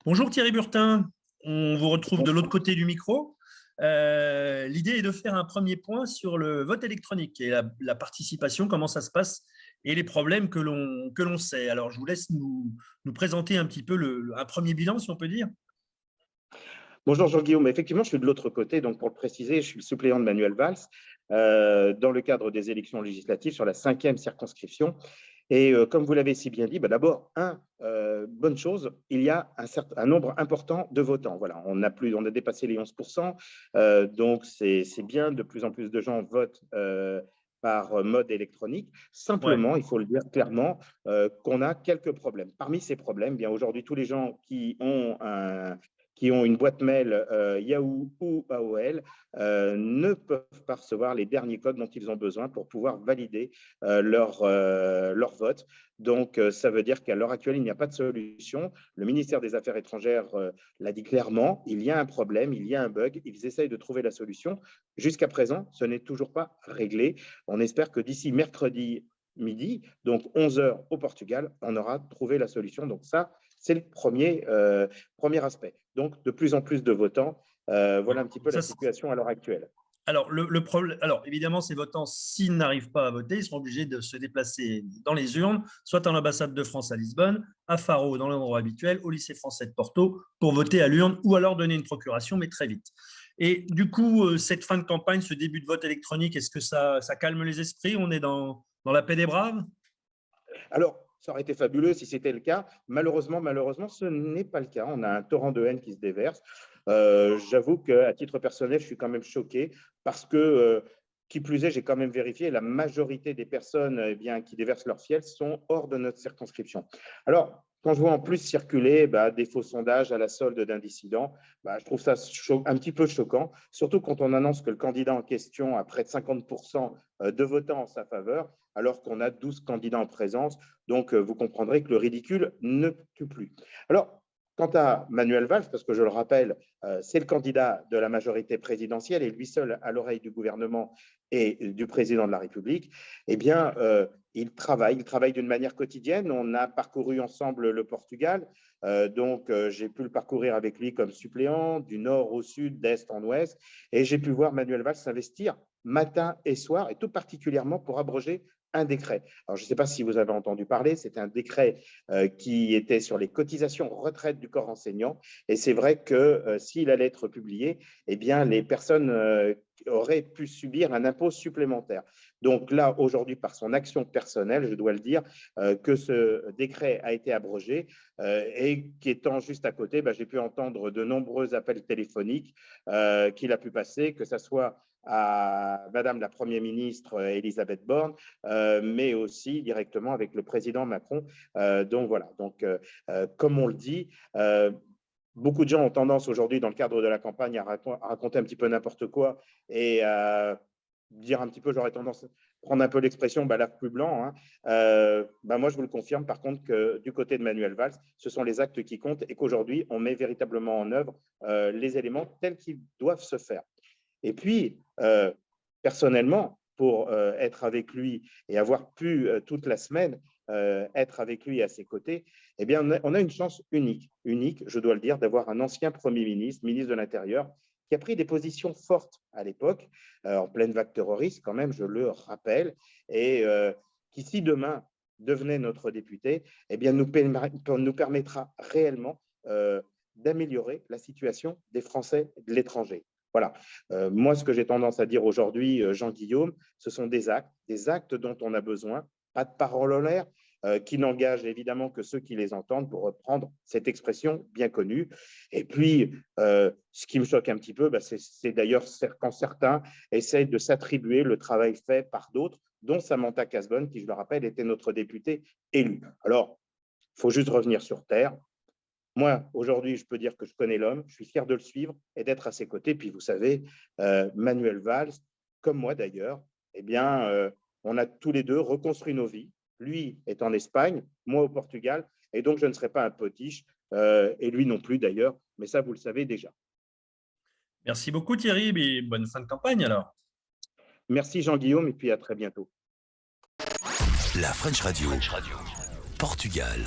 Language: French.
Bonjour Thierry Burtin, on vous retrouve de l'autre Bonjour. côté du micro. L'idée est de faire un premier point sur le vote électronique et la participation, comment ça se passe et les problèmes que l'on sait. Alors, je vous laisse nous présenter un petit peu un premier bilan, si on peut dire. Bonjour Jean-Guillaume. Effectivement, je suis de l'autre côté. Donc, pour le préciser, je suis le suppléant de Manuel Valls dans le cadre des élections législatives sur la 5e circonscription. Et comme vous l'avez si bien dit, d'abord, bonne chose, il y a un nombre important de votants. Voilà, on a dépassé les 11%. Donc, c'est bien, de plus en plus de gens votent par mode électronique. Ouais. Simplement, il faut le dire clairement, qu'on a quelques problèmes. Parmi ces problèmes, bien aujourd'hui, tous les gens qui ont une boîte mail Yahoo ou AOL ne peuvent pas recevoir les derniers codes dont ils ont besoin pour pouvoir valider leur vote. Donc, ça veut dire qu'à l'heure actuelle, il n'y a pas de solution. Le ministère des Affaires étrangères l'a dit clairement, il y a un problème, il y a un bug, ils essayent de trouver la solution. Jusqu'à présent, ce n'est toujours pas réglé. On espère que d'ici mercredi midi, donc 11 heures au Portugal, on aura trouvé la solution. Donc ça, c'est le premier aspect. Donc, de plus en plus de votants. Voilà un petit peu la Ça, situation à l'heure actuelle. alors, le problème, alors, évidemment, ces votants, s'ils n'arrivent pas à voter, ils seront obligés de se déplacer dans les urnes, soit à l'ambassade de France à Lisbonne, à Faro, dans l'endroit habituel, au lycée français de Porto, pour voter à l'urne ou alors donner une procuration, mais très vite. Et du coup, cette fin de campagne, ce début de vote électronique, est-ce que ça calme les esprits? On est dans la paix des braves? Alors, ça aurait été fabuleux si c'était le cas. Malheureusement, ce n'est pas le cas. On a un torrent de haine qui se déverse. J'avoue qu'à titre personnel, je suis quand même choqué parce que, qui plus est, j'ai quand même vérifié, la majorité des personnes bien, qui déversent leur fiel sont hors de notre circonscription. Alors, quand je vois en plus circuler des faux sondages à la solde d'un dissident, je trouve ça un petit peu choquant, surtout quand on annonce que le candidat en question a près de 50% de votants en sa faveur, alors qu'on a 12 candidats en présence. Donc, vous comprendrez que le ridicule ne tue plus. Alors, quant à Manuel Valls, parce que je le rappelle, c'est le candidat de la majorité présidentielle et lui seul à l'oreille du gouvernement et du président de la République, eh bien, il travaille d'une manière quotidienne. On a parcouru ensemble le Portugal, donc j'ai pu le parcourir avec lui comme suppléant, du nord au sud, d'est en ouest, et j'ai pu voir Manuel Valls s'investir matin et soir, et tout particulièrement pour abroger un décret. Alors, je ne sais pas si vous avez entendu parler, c'est un décret qui était sur les cotisations retraite du corps enseignant. Et c'est vrai que s'il allait être publié, eh bien, les personnes auraient pu subir un impôt supplémentaire. Donc là, aujourd'hui, par son action personnelle, je dois le dire, que ce décret a été abrogé et qu'étant juste à côté, j'ai pu entendre de nombreux appels téléphoniques qu'il a pu passer, que ce soit à Madame la Première ministre Elisabeth Borne, mais aussi directement avec le président Macron. Donc voilà, comme on le dit, beaucoup de gens ont tendance aujourd'hui, dans le cadre de la campagne, à raconter un petit peu n'importe quoi et à dire un petit peu, j'aurais tendance à prendre un peu l'expression l'œuf plus blanc. Hein. Moi, je vous le confirme, par contre, que du côté de Manuel Valls, ce sont les actes qui comptent et qu'aujourd'hui, on met véritablement en œuvre les éléments tels qu'ils doivent se faire. Et puis, personnellement, pour être avec lui et avoir pu toute la semaine être avec lui à ses côtés, eh bien, on a une chance unique, je dois le dire, d'avoir un ancien Premier ministre, ministre de l'Intérieur, qui a pris des positions fortes à l'époque, en pleine vague terroriste quand même, je le rappelle, et qui, si demain devenait notre député, eh bien, nous permettra réellement d'améliorer la situation des Français de l'étranger. Voilà. Moi, ce que j'ai tendance à dire aujourd'hui, Jean-Guillaume, ce sont des actes dont on a besoin, pas de paroles en l'air, qui n'engagent évidemment que ceux qui les entendent, pour reprendre cette expression bien connue. Et puis, ce qui me choque un petit peu, c'est d'ailleurs quand certains essayent de s'attribuer le travail fait par d'autres, dont Samantha Cazbonne, qui, je le rappelle, était notre députée élue. Alors, il faut juste revenir sur Terre. Moi, aujourd'hui, je peux dire que je connais l'homme, je suis fier de le suivre et d'être à ses côtés. Puis, vous savez, Manuel Valls, comme moi d'ailleurs, eh bien, on a tous les deux reconstruit nos vies. Lui est en Espagne, moi au Portugal, et donc je ne serai pas un potiche, et lui non plus d'ailleurs, mais ça, vous le savez déjà. Merci beaucoup Thierry, et bonne fin de campagne alors. Merci Jean-Guillaume, et puis à très bientôt. La French Radio. Portugal.